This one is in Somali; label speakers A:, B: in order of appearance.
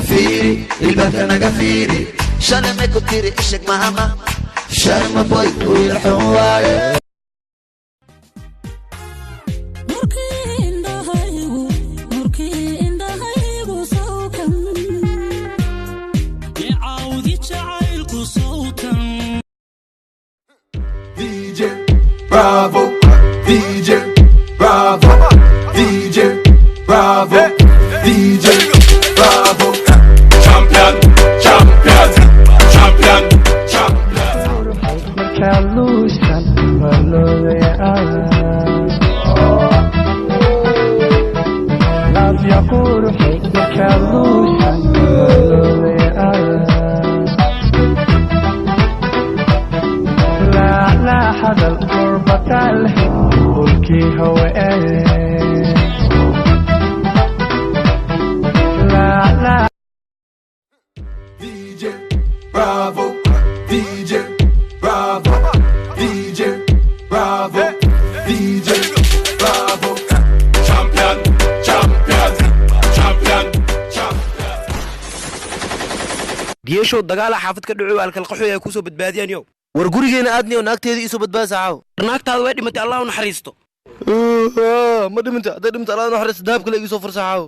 A: فيري البكنا قفيري شانا ما كنتيري اشك ماما شانا ما بوي ويرحم واي Bravo, DJ, Bravo, DJ, Bravo, DJ, Bravo, champion, champion, champion,
B: هذا القربة الحب قلكي هواء لا
A: DJ Bravo DJ Bravo DJ Bravo DJ Bravo champion champion champion champion
C: جيشو دغالا حافظ كدعو halka qaxooy ay ku soo badbaadiyaan yow
D: war gurigeena aadni oo naagteedii isoo badbaasaaw
C: naagtaadu way dhimatay Allah u naxariisto
D: ma dhiminta haday dhimta Allah u naxariisto dahabka la igu soo farsaaxaw